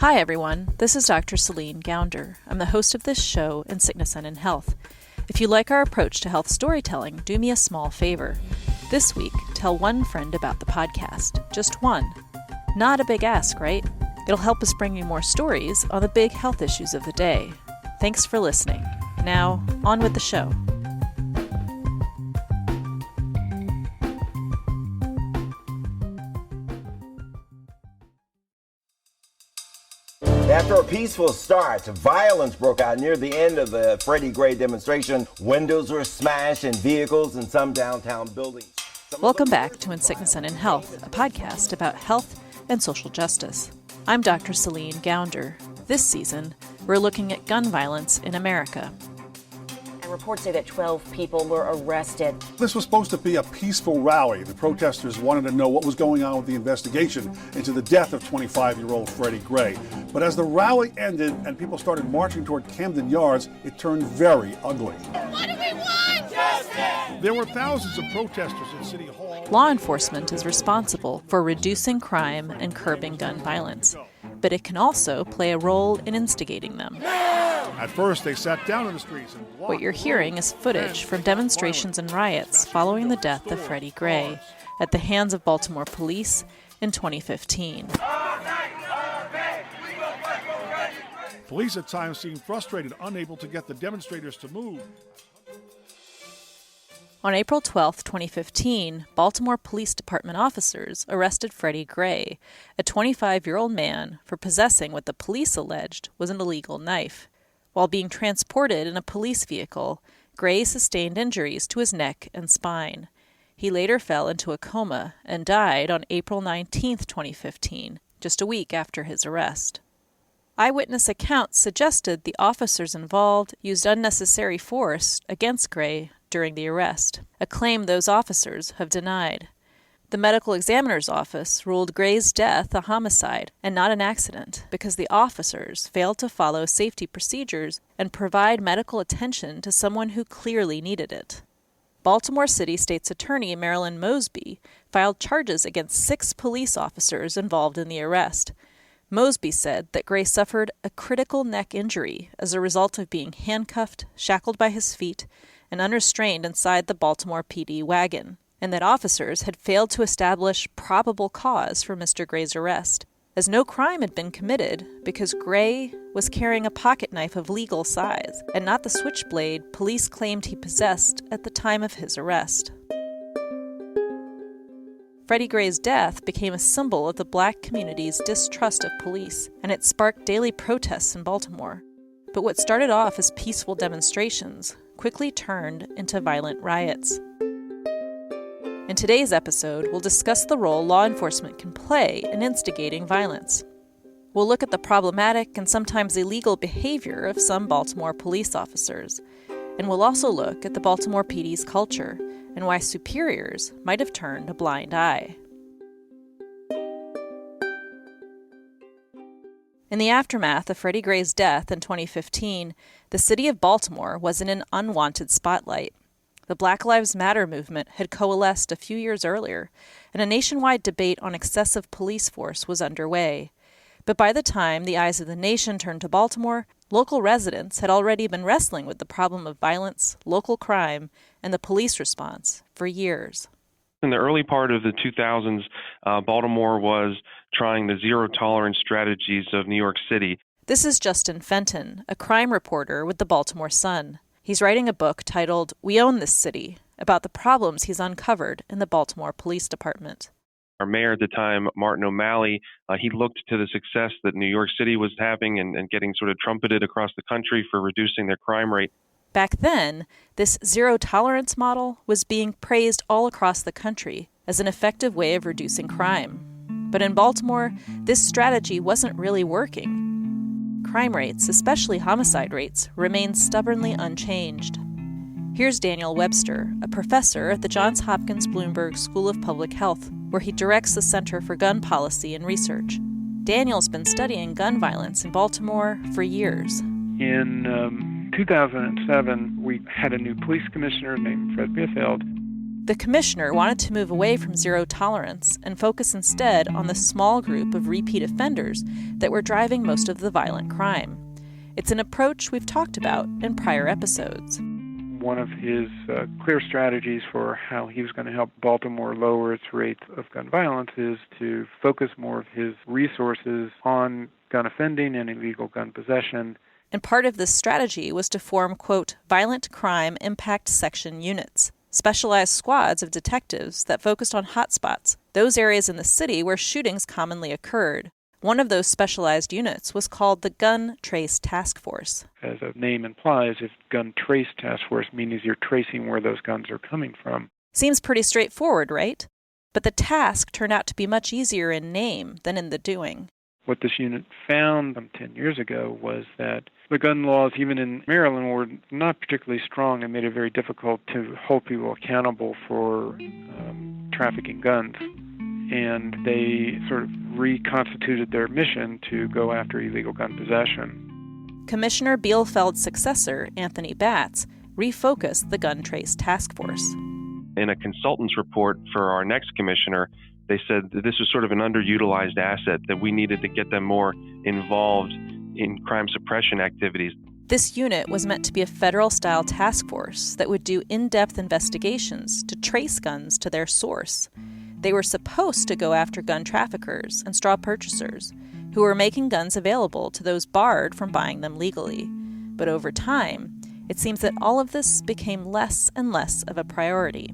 Hi everyone, this is Dr. Céline Gounder. I'm the host of this show in Sickness and in Health. If you like our approach to health storytelling, do me a small favor. This week, tell one friend about the podcast. Just one. Not a big ask, right? It'll help us bring you more stories on the big health issues of the day. Thanks for listening. Now, on with the show. After a peaceful start, violence broke out near the end of the Freddie Gray demonstration. Windows were smashed in vehicles in some downtown buildings. Welcome back to In Sickness and in Health, a podcast about health and social justice. I'm Dr. Céline Gounder. This season, we're looking at gun violence in America. Reports say that 12 people were arrested. This was supposed to be a peaceful rally. The protesters wanted to know what was going on with the investigation into the death of 25-year-old Freddie Gray. But as the rally ended and people started marching toward Camden Yards, it turned very ugly. What do we want? Justice! There were thousands of protesters in City Hall. Law enforcement is responsible for reducing crime and curbing gun violence, but it can also play a role in instigating them. At first, they sat down in the streets and blocked. What you're hearing is footage from demonstrations and riots following the death of Freddie Gray at the hands of Baltimore police in 2015. Police at times seemed frustrated, unable to get the demonstrators to move. On April 12, 2015, Baltimore Police Department officers arrested Freddie Gray, a 25-year-old man, for possessing what the police alleged was an illegal knife. While being transported in a police vehicle, Gray sustained injuries to his neck and spine. He later fell into a coma and died on April 19, 2015, just a week after his arrest. Eyewitness accounts suggested the officers involved used unnecessary force against Gray during the arrest, a claim those officers have denied. The medical examiner's office ruled Gray's death a homicide and not an accident because the officers failed to follow safety procedures and provide medical attention to someone who clearly needed it. Baltimore City State's Attorney Marilyn Mosby filed charges against 6 police officers involved in the arrest. Mosby said that Gray suffered a critical neck injury as a result of being handcuffed, shackled by his feet, and unrestrained inside the Baltimore PD wagon, and that officers had failed to establish probable cause for Mr. Gray's arrest, as no crime had been committed because Gray was carrying a pocket knife of legal size and not the switchblade police claimed he possessed at the time of his arrest. Freddie Gray's death became a symbol of the black community's distrust of police, and it sparked daily protests in Baltimore. But what started off as peaceful demonstrations quickly turned into violent riots. In today's episode, we'll discuss the role law enforcement can play in instigating violence. We'll look at the problematic and sometimes illegal behavior of some Baltimore police officers, and we'll also look at the Baltimore PD's culture and why superiors might have turned a blind eye. In the aftermath of Freddie Gray's death in 2015, the city of Baltimore was in an unwanted spotlight. The Black Lives Matter movement had coalesced a few years earlier, and a nationwide debate on excessive police force was underway. But by the time the eyes of the nation turned to Baltimore, local residents had already been wrestling with the problem of violence, local crime, and the police response for years. In the early part of the 2000s, Baltimore was trying the zero-tolerance strategies of New York City. This is Justin Fenton, a crime reporter with the Baltimore Sun. He's writing a book titled We Own This City, about the problems he's uncovered in the Baltimore Police Department. Our mayor at the time, Martin O'Malley, he looked to the success that New York City was having and getting sort of trumpeted across the country for reducing their crime rate. Back then, this zero-tolerance model was being praised all across the country as an effective way of reducing crime. But in Baltimore, this strategy wasn't really working. Crime rates, especially homicide rates, remained stubbornly unchanged. Here's Daniel Webster, a professor at the Johns Hopkins Bloomberg School of Public Health, where he directs the Center for Gun Policy and Research. Daniel's been studying gun violence in Baltimore for years. In 2007, we had a new police commissioner named Fred Bielefeld. The commissioner wanted to move away from zero tolerance and focus instead on the small group of repeat offenders that were driving most of the violent crime. It's an approach we've talked about in prior episodes. One of his clear strategies for how he was going to help Baltimore lower its rate of gun violence is to focus more of his resources on gun offending and illegal gun possession. And part of this strategy was to form, quote, violent crime impact section units, specialized squads of detectives that focused on hotspots, those areas in the city where shootings commonly occurred. One of those specialized units was called the Gun Trace Task Force. As the name implies, if Gun Trace Task Force means you're tracing where those guns are coming from. Seems pretty straightforward, right? But the task turned out to be much easier in name than in the doing. What this unit found 10 years ago was that the gun laws, even in Maryland, were not particularly strong and made it very difficult to hold people accountable for trafficking guns. And they sort of reconstituted their mission to go after illegal gun possession. Commissioner Bielfeld's successor, Anthony Batts, refocused the Gun Trace Task Force. In a consultant's report for our next commissioner, they said that this was sort of an underutilized asset, that we needed to get them more involved in crime suppression activities. This unit was meant to be a federal-style task force that would do in-depth investigations to trace guns to their source. They were supposed to go after gun traffickers and straw purchasers who were making guns available to those barred from buying them legally. But over time, it seems that all of this became less and less of a priority.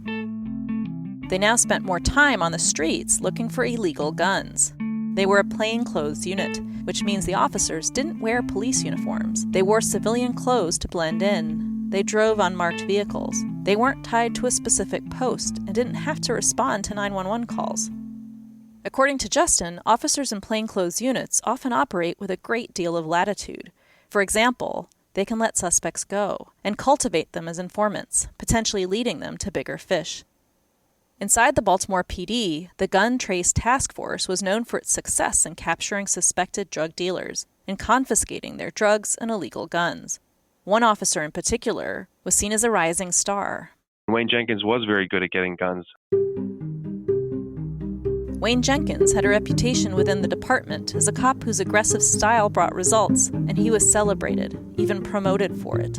They now spent more time on the streets looking for illegal guns. They were a plainclothes unit, which means the officers didn't wear police uniforms. They wore civilian clothes to blend in. They drove unmarked vehicles. They weren't tied to a specific post and didn't have to respond to 911 calls. According to Justin, officers in plainclothes units often operate with a great deal of latitude. For example, they can let suspects go and cultivate them as informants, potentially leading them to bigger fish. Inside the Baltimore PD, the Gun Trace Task Force was known for its success in capturing suspected drug dealers and confiscating their drugs and illegal guns. One officer in particular was seen as a rising star. Wayne Jenkins was very good at getting guns. Wayne Jenkins had a reputation within the department as a cop whose aggressive style brought results, and he was celebrated, even promoted for it.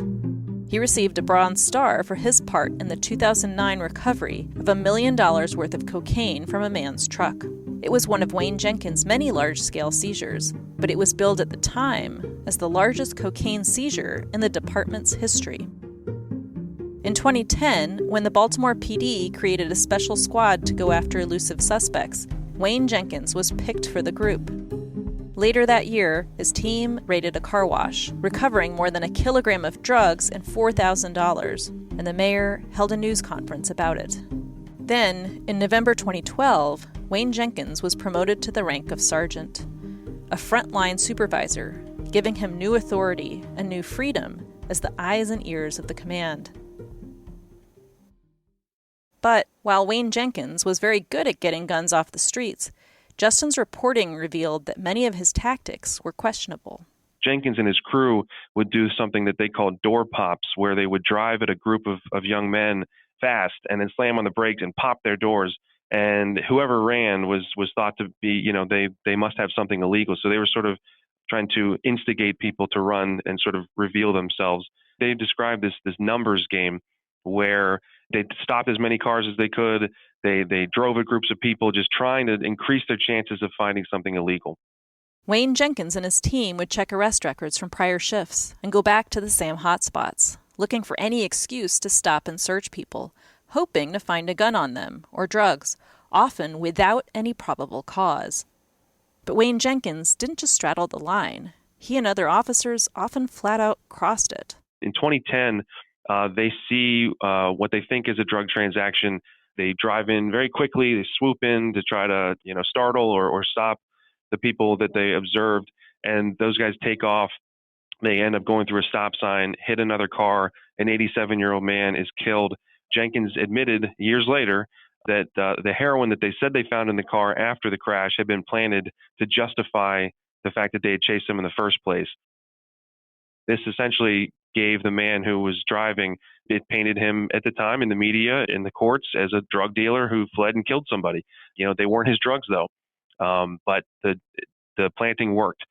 He received a Bronze Star for his part in the 2009 recovery of $1 million worth of cocaine from a man's truck. It was one of Wayne Jenkins' many large-scale seizures, but it was billed at the time as the largest cocaine seizure in the department's history. In 2010, when the Baltimore PD created a special squad to go after elusive suspects, Wayne Jenkins was picked for the group. Later that year, his team raided a car wash, recovering more than 1 kilogram of drugs and $4,000, and the mayor held a news conference about it. Then, in November 2012, Wayne Jenkins was promoted to the rank of sergeant, a frontline supervisor, giving him new authority and new freedom as the eyes and ears of the command. But while Wayne Jenkins was very good at getting guns off the streets, Justin's reporting revealed that many of his tactics were questionable. Jenkins and his crew would do something that they called door pops, where they would drive at a group of young men fast and then slam on the brakes and pop their doors. And whoever ran was thought to be, they must have something illegal. So they were sort of trying to instigate people to run and sort of reveal themselves. They described this numbers game where they'd stop as many cars as they could. They drove at groups of people, just trying to increase their chances of finding something illegal. Wayne Jenkins and his team would check arrest records from prior shifts and go back to the same hotspots, looking for any excuse to stop and search people, hoping to find a gun on them or drugs, often without any probable cause. But Wayne Jenkins didn't just straddle the line. He and other officers often flat out crossed it. In 2010, they see what they think is a drug transaction. They drive in very quickly. They swoop in to try to, startle or stop the people that they observed. And those guys take off. They end up going through a stop sign, hit another car. An 87-year-old man is killed. Jenkins admitted years later that the heroin that they said they found in the car after the crash had been planted to justify the fact that they had chased him in the first place. This essentially gave the man who was driving, it painted him at the time in the media, in the courts, as a drug dealer who fled and killed somebody. They weren't his drugs, though. But the planting worked.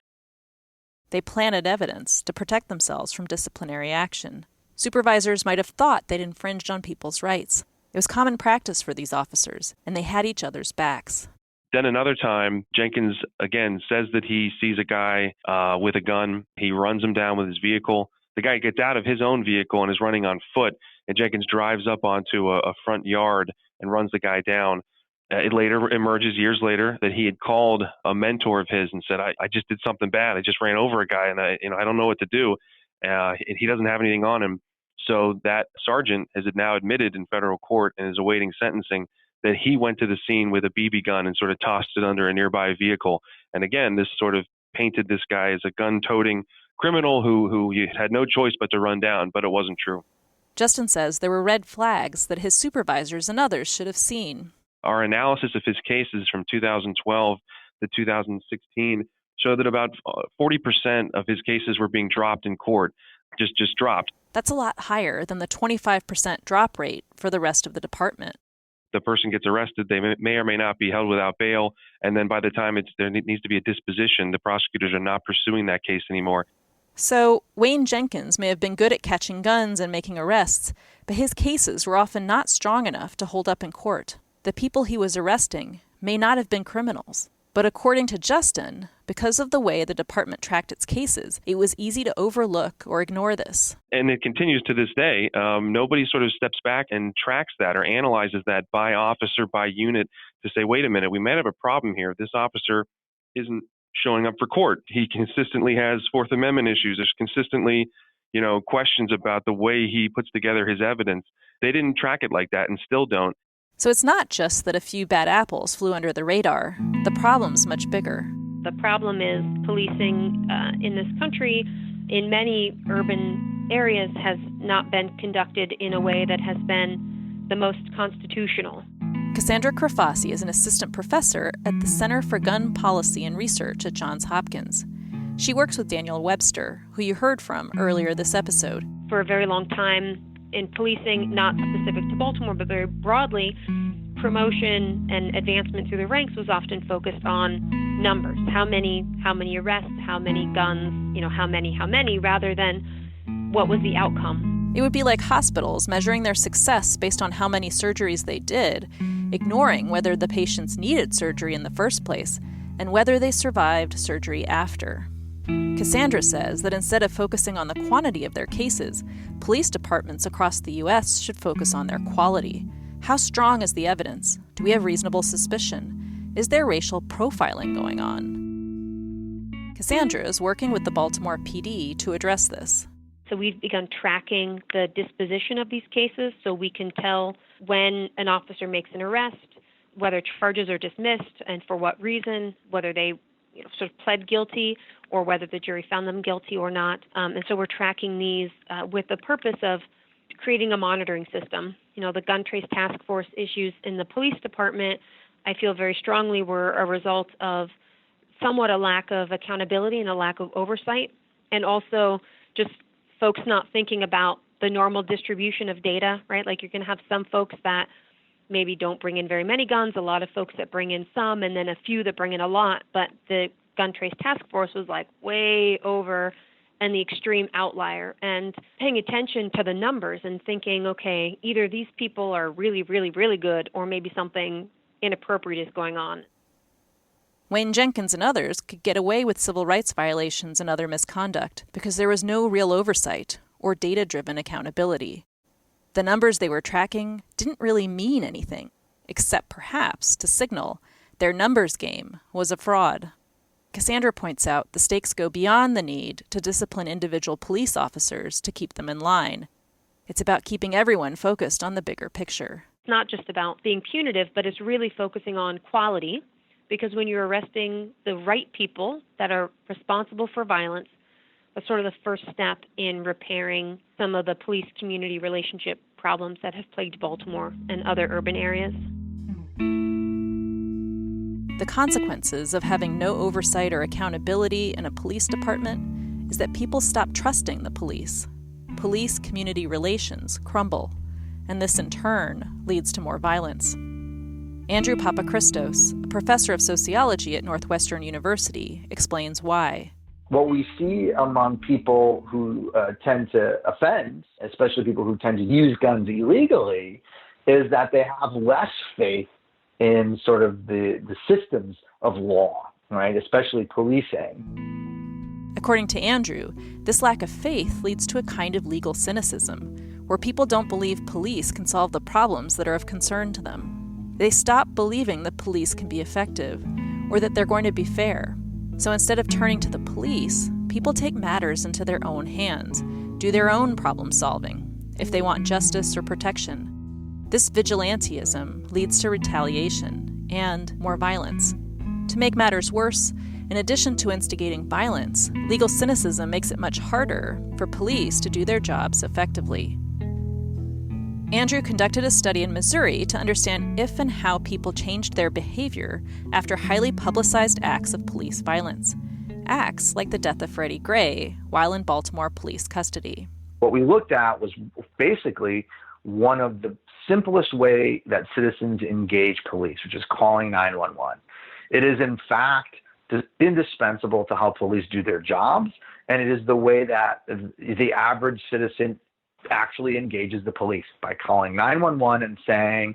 They planted evidence to protect themselves from disciplinary action. Supervisors might have thought they'd infringed on people's rights. It was common practice for these officers, and they had each other's backs. Then another time, Jenkins, again, says that he sees a guy with a gun. He runs him down with his vehicle. The guy gets out of his own vehicle and is running on foot, and Jenkins drives up onto a front yard and runs the guy down. It later emerges, years later, that he had called a mentor of his and said, I just did something bad. I just ran over a guy, and I don't know what to do. And he doesn't have anything on him. So that sergeant has now admitted in federal court and is awaiting sentencing that he went to the scene with a BB gun and sort of tossed it under a nearby vehicle. And again, this sort of painted this guy as a gun-toting criminal who had no choice but to run down, but it wasn't true. Justin says there were red flags that his supervisors and others should have seen. Our analysis of his cases from 2012 to 2016 showed that about 40% of his cases were being dropped in court, just dropped. That's a lot higher than the 25% drop rate for the rest of the department. The person gets arrested, they may or may not be held without bail, and then by the time there needs to be a disposition, the prosecutors are not pursuing that case anymore. So Wayne Jenkins may have been good at catching guns and making arrests, but his cases were often not strong enough to hold up in court. The people he was arresting may not have been criminals. But according to Justin, because of the way the department tracked its cases, it was easy to overlook or ignore this. And it continues to this day. Nobody sort of steps back and tracks that or analyzes that by officer, by unit, to say, wait a minute, we might have a problem here. This officer isn't showing up for court. He consistently has Fourth Amendment issues. There's consistently, questions about the way he puts together his evidence. They didn't track it like that and still don't. So it's not just that a few bad apples flew under the radar. The problem's much bigger. The problem is policing in this country, in many urban areas, has not been conducted in a way that has been the most constitutional. Cassandra Crifasi is an assistant professor at the Center for Gun Policy and Research at Johns Hopkins. She works with Daniel Webster, who you heard from earlier this episode. For a very long time, in policing, not specific to Baltimore, but very broadly, promotion and advancement through the ranks was often focused on numbers. How many arrests, how many guns, how many, rather than what was the outcome. It would be like hospitals measuring their success based on how many surgeries they did, ignoring whether the patients needed surgery in the first place and whether they survived surgery after. Cassandra says that instead of focusing on the quantity of their cases, police departments across the U.S. should focus on their quality. How strong is the evidence? Do we have reasonable suspicion? Is there racial profiling going on? Cassandra is working with the Baltimore PD to address this. So we've begun tracking the disposition of these cases so we can tell when an officer makes an arrest, whether charges are dismissed and for what reason, whether they sort of pled guilty or whether the jury found them guilty or not. And so we're tracking these with the purpose of creating a monitoring system. The gun trace task force issues in the police department, I feel very strongly, were a result of somewhat a lack of accountability and a lack of oversight, and also just folks not thinking about the normal distribution of data, right? Like you're going to have some folks that maybe don't bring in very many guns, a lot of folks that bring in some, and then a few that bring in a lot. But the gun trace task force was like way over and the extreme outlier, and paying attention to the numbers and thinking, okay, either these people are really, really, really good or maybe something inappropriate is going on. Wayne Jenkins and others could get away with civil rights violations and other misconduct because there was no real oversight or data-driven accountability. The numbers they were tracking didn't really mean anything, except perhaps to signal their numbers game was a fraud. Cassandra points out the stakes go beyond the need to discipline individual police officers to keep them in line. It's about keeping everyone focused on the bigger picture. It's not just about being punitive, but it's really focusing on quality, because when you're arresting the right people that are responsible for violence, that's sort of the first step in repairing some of the police-community relationship problems that have plagued Baltimore and other urban areas. The consequences of having no oversight or accountability in a police department is that people stop trusting the police. Police-community relations crumble, and this in turn leads to more violence. Andrew Papachristos, a professor of sociology at Northwestern University, explains why. What we see among people who tend to offend, especially people who tend to use guns illegally, is that they have less faith in sort of the systems of law, right? Especially policing. According to Andrew, this lack of faith leads to a kind of legal cynicism, where people don't believe police can solve the problems that are of concern to them. They stop believing that police can be effective, or that they're going to be fair. So instead of turning to the police, people take matters into their own hands, do their own problem solving, if they want justice or protection. This vigilantism leads to retaliation and more violence. To make matters worse, in addition to instigating violence, legal cynicism makes it much harder for police to do their jobs effectively. Andrew conducted a study in Missouri to understand if and how people changed their behavior after highly publicized acts of police violence. Acts like the death of Freddie Gray while in Baltimore police custody. What we looked at was basically one of the simplest way that citizens engage police, which is calling 911. It is, in fact, indispensable to how police do their jobs, and it is the way that the average citizen actually engages the police by calling 911 and saying,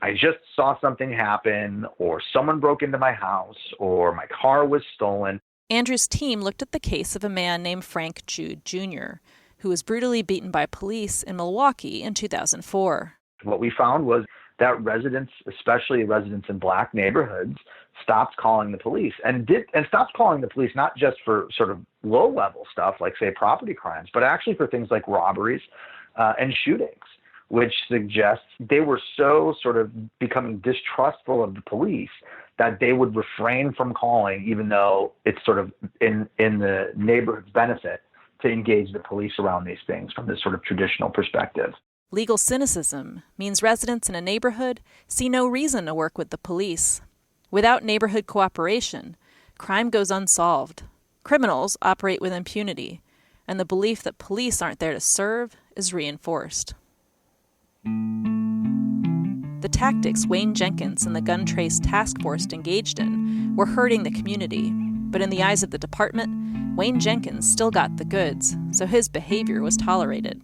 I just saw something happen, or someone broke into my house, or my car was stolen. Andrew's team looked at the case of a man named Frank Jude Jr., who was brutally beaten by police in Milwaukee in 2004. What we found was that residents, especially residents in black neighborhoods, stopped calling the police and stopped calling the police not just for sort of low-level stuff like, say, property crimes, but actually for things like robberies and shootings, which suggests they were so sort of becoming distrustful of the police that they would refrain from calling, even though it's sort of in the neighborhood's benefit to engage the police around these things from this sort of traditional perspective. Legal cynicism means residents in a neighborhood see no reason to work with the police. Without neighborhood cooperation, crime goes unsolved. Criminals operate with impunity, and the belief that police aren't there to serve is reinforced. The tactics Wayne Jenkins and the Gun Trace Task Force engaged in were hurting the community, but in the eyes of the department, Wayne Jenkins still got the goods, so his behavior was tolerated.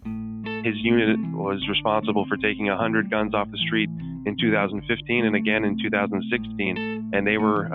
His unit was responsible for taking 100 guns off the street in 2015 and again in 2016. And they were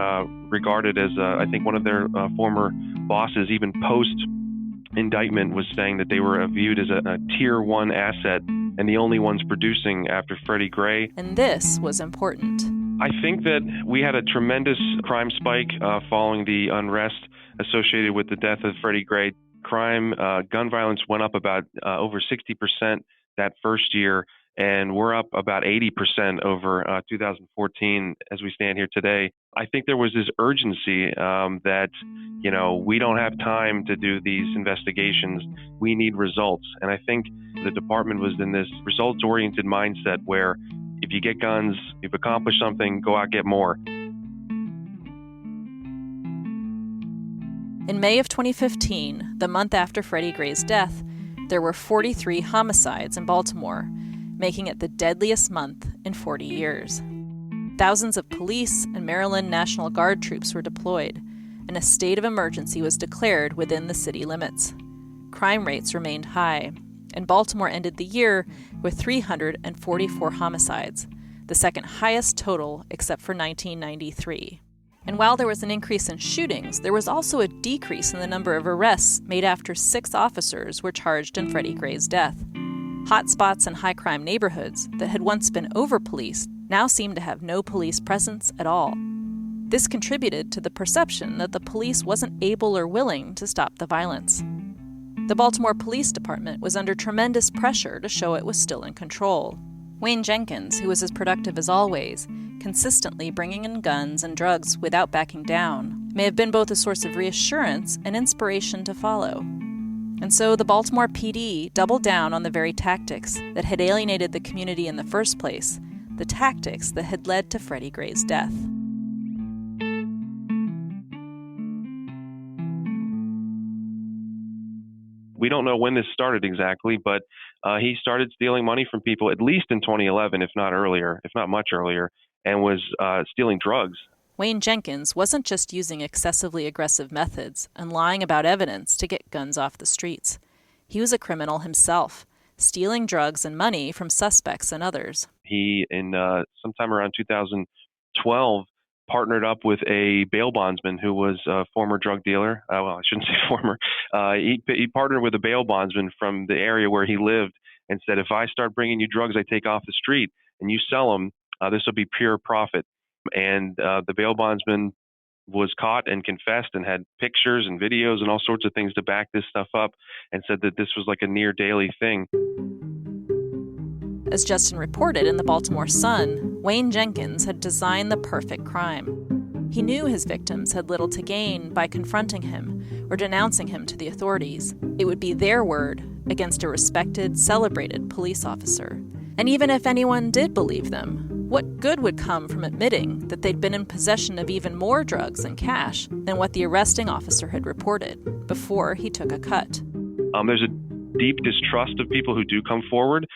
regarded as, I think one of their former bosses, even post-indictment, was saying that they were viewed as a Tier 1 asset and the only ones producing after Freddie Gray. And this was important. I think that we had a tremendous crime spike following the unrest associated with the death of Freddie Gray. Crime, gun violence went up about over 60% that first year, and we're up about 80% over 2014 as we stand here today. I think there was this urgency that, we don't have time to do these investigations. We need results. And I think the department was in this results-oriented mindset where if you get guns, you've accomplished something, go out, get more. In May of 2015, the month after Freddie Gray's death, there were 43 homicides in Baltimore, making it the deadliest month in 40 years. Thousands of police and Maryland National Guard troops were deployed, and a state of emergency was declared within the city limits. Crime rates remained high, and Baltimore ended the year with 344 homicides, the second highest total except for 1993. And while there was an increase in shootings, there was also a decrease in the number of arrests made after 6 officers were charged in Freddie Gray's death. Hotspots in high-crime neighborhoods that had once been over-policed now seemed to have no police presence at all. This contributed to the perception that the police wasn't able or willing to stop the violence. The Baltimore Police Department was under tremendous pressure to show it was still in control. Wayne Jenkins, who was as productive as always, consistently bringing in guns and drugs without backing down, may have been both a source of reassurance and inspiration to follow. And so the Baltimore PD doubled down on the very tactics that had alienated the community in the first place, the tactics that had led to Freddie Gray's death. We don't know when this started exactly, but he started stealing money from people at least in 2011, if not earlier, if not much earlier, and was stealing drugs. Wayne Jenkins wasn't just using excessively aggressive methods and lying about evidence to get guns off the streets. He was a criminal himself, stealing drugs and money from suspects and others. He, in sometime around 2012, partnered up with a bail bondsman who was a former drug dealer. Well, I shouldn't say former. He partnered with a bail bondsman from the area where he lived and said, if I start bringing you drugs I take off the street and you sell them, this will be pure profit. And the bail bondsman was caught and confessed and had pictures and videos and all sorts of things to back this stuff up and said that this was like a near daily thing. As Justin reported in the Baltimore Sun, Wayne Jenkins had designed the perfect crime. He knew his victims had little to gain by confronting him or denouncing him to the authorities. It would be their word against a respected, celebrated police officer. And even if anyone did believe them, what good would come from admitting that they'd been in possession of even more drugs and cash than what the arresting officer had reported before he took a cut? There's a deep distrust of people who do come forward.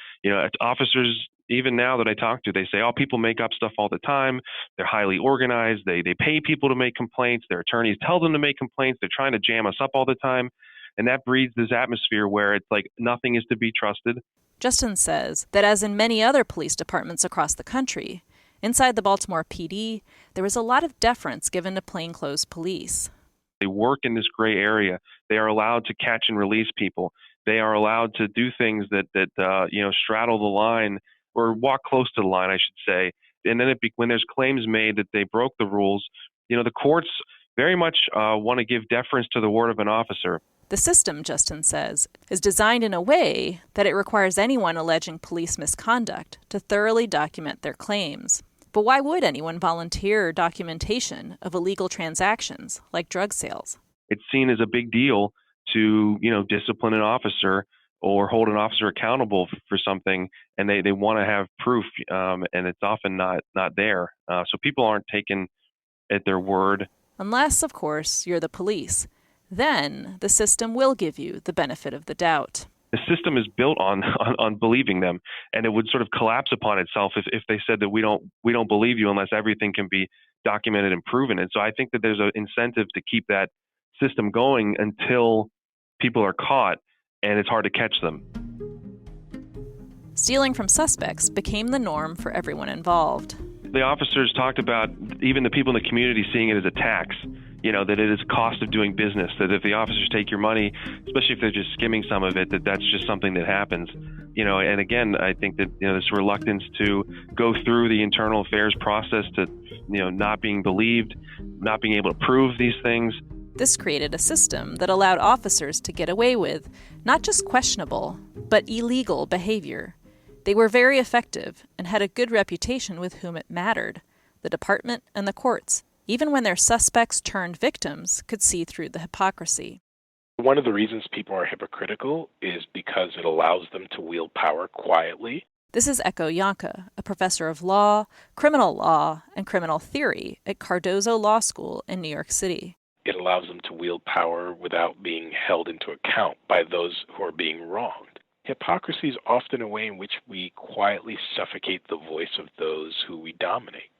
Officers, even now that I talk to, they say, oh, people make up stuff all the time. They're highly organized. They pay people to make complaints. Their attorneys tell them to make complaints. They're trying to jam us up all the time. And that breeds this atmosphere where it's like nothing is to be trusted. Justin says that as in many other police departments across the country, inside the Baltimore PD, there was a lot of deference given to plainclothes police. They work in this gray area. They are allowed to catch and release people. They are allowed to do things that straddle the line or walk close to the line, I should say. And then when there's claims made that they broke the rules, the courts very much want to give deference to the word of an officer. The system, Justin says, is designed in a way that it requires anyone alleging police misconduct to thoroughly document their claims. But why would anyone volunteer documentation of illegal transactions like drug sales? It's seen as a big deal to, discipline an officer or hold an officer accountable for something, and they want to have proof, and it's often not there. So people aren't taken at their word. Unless, of course, you're the police. Then the system will give you the benefit of the doubt. The system is built on believing them, and it would sort of collapse upon itself if they said that we don't believe you unless everything can be documented and proven. And so I think that there's an incentive to keep that system going until people are caught and it's hard to catch them. Stealing from suspects became the norm for everyone involved. The officers talked about even the people in the community seeing it as a tax, that it is a cost of doing business, that if the officers take your money, especially if they're just skimming some of it, that's just something that happens. And again, I think that, this reluctance to go through the internal affairs process to, not being believed, not being able to prove these things. This created a system that allowed officers to get away with not just questionable, but illegal behavior. They were very effective and had a good reputation with whom it mattered, the department and the courts, even when their suspects turned victims could see through the hypocrisy. One of the reasons people are hypocritical is because it allows them to wield power quietly. This is Ekow Yankah, a professor of law, and criminal theory at Cardozo Law School in New York City. It allows them to wield power without being held into account by those who are being wronged. Hypocrisy is often a way in which we quietly suffocate the voice of those who we dominate.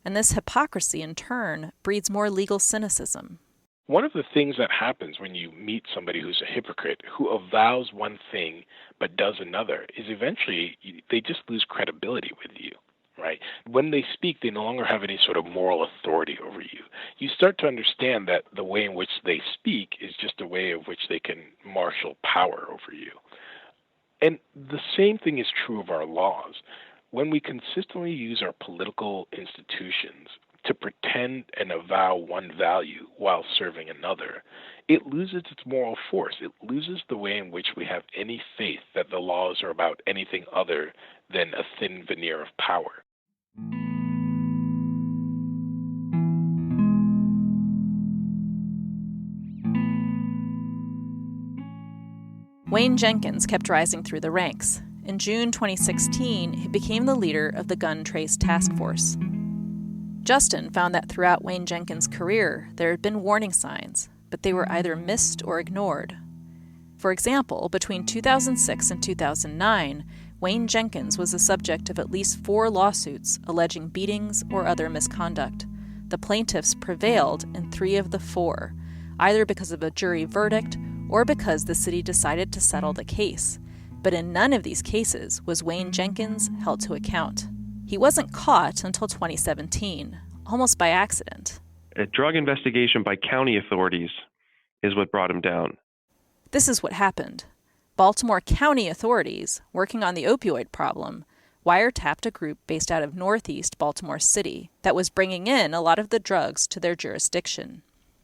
And this hypocrisy, in turn, breeds more legal cynicism. One of the things that happens when you meet somebody who's a hypocrite, who avows one thing but does another, is eventually they just lose credibility with you, right? When they speak, they no longer have any sort of moral authority over you. You start to understand that the way in which they speak is just a way of which they can marshal power over you. And the same thing is true of our laws. When we consistently use our political institutions to pretend and avow one value while serving another, it loses its moral force. It loses the way in which we have any faith that the laws are about anything other than a thin veneer of power. Wayne Jenkins kept rising through the ranks. In June 2016, he became the leader of the Gun Trace Task Force. Justin found that throughout Wayne Jenkins' career, there had been warning signs, but they were either missed or ignored. For example, between 2006 and 2009, Wayne Jenkins was the subject of at least 4 lawsuits alleging beatings or other misconduct. The plaintiffs prevailed in 3 of the 4, either because of a jury verdict or because the city decided to settle the case. But in none of these cases was Wayne Jenkins held to account. He wasn't caught until 2017, almost by accident. A drug investigation by county authorities is what brought him down. This is what happened. Baltimore County authorities, working on the opioid problem, wiretapped a group based out of northeast Baltimore City that was bringing in a lot of the drugs to their jurisdiction.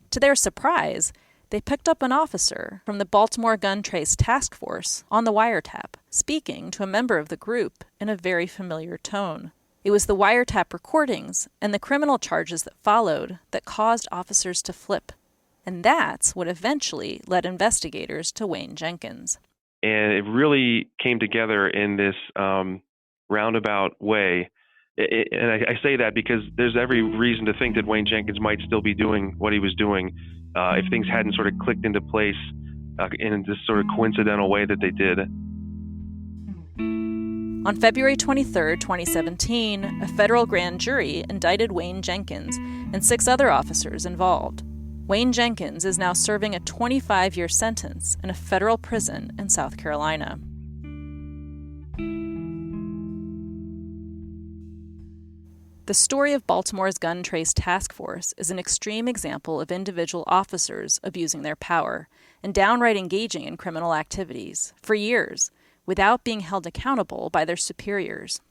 To their surprise, they picked up an officer from the Baltimore Gun Trace Task Force on the wiretap, speaking to a member of the group in a very familiar tone. It was the wiretap recordings and the criminal charges that followed that caused officers to flip. And that's what eventually led investigators to Wayne Jenkins. And it really came together in this roundabout way. And I say that because there's every reason to think that Wayne Jenkins might still be doing what he was doing if things hadn't sort of clicked into place in this sort of coincidental way that they did. On February 23, 2017, a federal grand jury indicted Wayne Jenkins and 6 other officers involved. Wayne Jenkins is now serving a 25-year sentence in a federal prison in South Carolina. The story of Baltimore's Gun Trace Task Force is an extreme example of individual officers abusing their power and downright engaging in criminal activities for years without being held accountable by their superiors.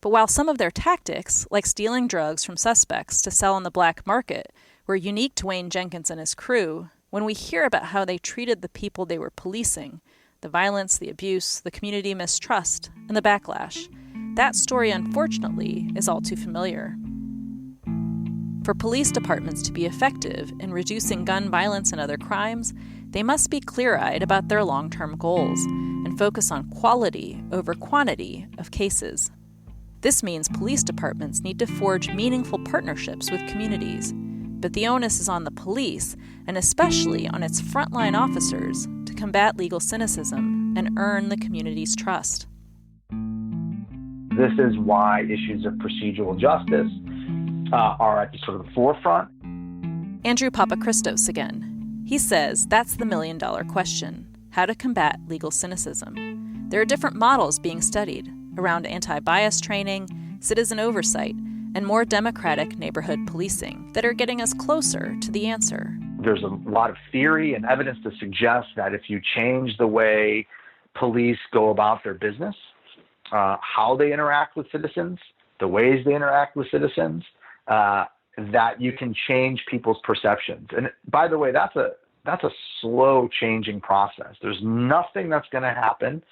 But while some of their tactics, like stealing drugs from suspects to sell on the black market, were unique to Wayne Jenkins and his crew, when we hear about how they treated the people they were policing, the violence, the abuse, the community mistrust, and the backlash, that story, unfortunately, is all too familiar. For police departments to be effective in reducing gun violence and other crimes, they must be clear-eyed about their long-term goals and focus on quality over quantity of cases. This means police departments need to forge meaningful partnerships with communities, but the onus is on the police, and especially on its frontline officers, to combat legal cynicism and earn the community's trust. This is why issues of procedural justice are at the sort of the forefront. Andrew Papachristos again. He says that's the million-dollar question: how to combat legal cynicism. There are different models being studied around anti-bias training, citizen oversight, and more democratic neighborhood policing that are getting us closer to the answer. There's a lot of theory and evidence to suggest that if you change the way police go about their business, how they interact with citizens, the ways they interact with citizens, that you can change people's perceptions. And by the way, that's a slow changing process. There's nothing that's going to happen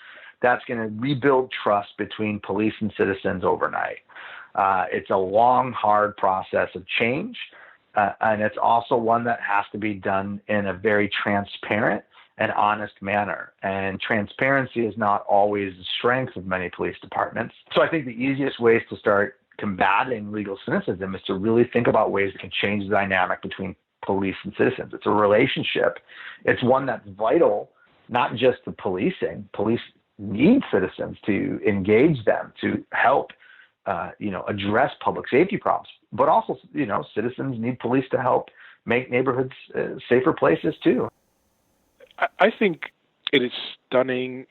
that's going to rebuild trust between police and citizens overnight. It's a long, hard process of change, and it's also one that has to be done in a very transparent and honest manner. And transparency is not always the strength of many police departments. So I think the easiest ways to start combating legal cynicism is to really think about ways that can change the dynamic between police and citizens. It's a relationship. It's one that's vital, not just to policing. Police need citizens to engage them, to help address public safety problems. But also, citizens need police to help make neighborhoods safer places too. I think it is stunning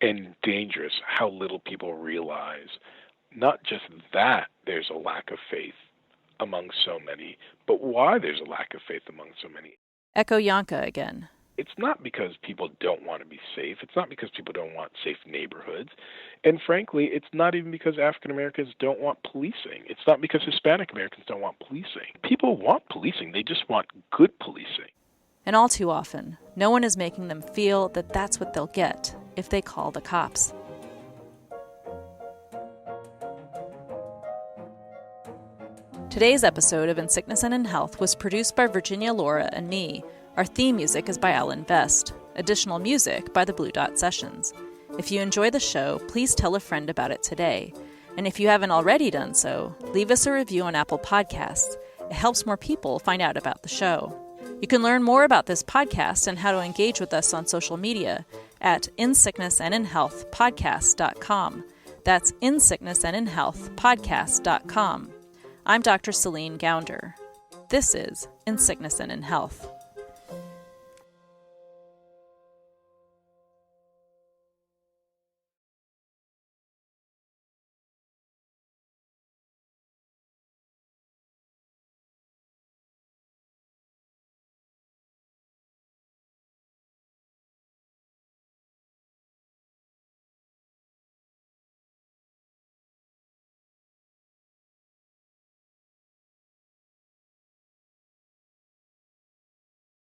and dangerous how little people realize not just that there's a lack of faith among so many, but why there's a lack of faith among so many. Echo Yankah again. It's not because people don't want to be safe. It's not because people don't want safe neighborhoods. And frankly, it's not even because African Americans don't want policing. It's not because Hispanic Americans don't want policing. People want policing. They just want good policing. And all too often, no one is making them feel that that's what they'll get if they call the cops. Today's episode of In Sickness and in Health was produced by Virginia Laura and me. Our theme music is by Alan Best. Additional music by the Blue Dot Sessions. If you enjoy the show, please tell a friend about it today. And if you haven't already done so, leave us a review on Apple Podcasts. It helps more people find out about the show. You can learn more about this podcast and how to engage with us on social media at insicknessandinhealthpodcast.com. That's insicknessandinhealthpodcast.com. I'm Dr. Céline Gounder. This is In Sickness and in Health.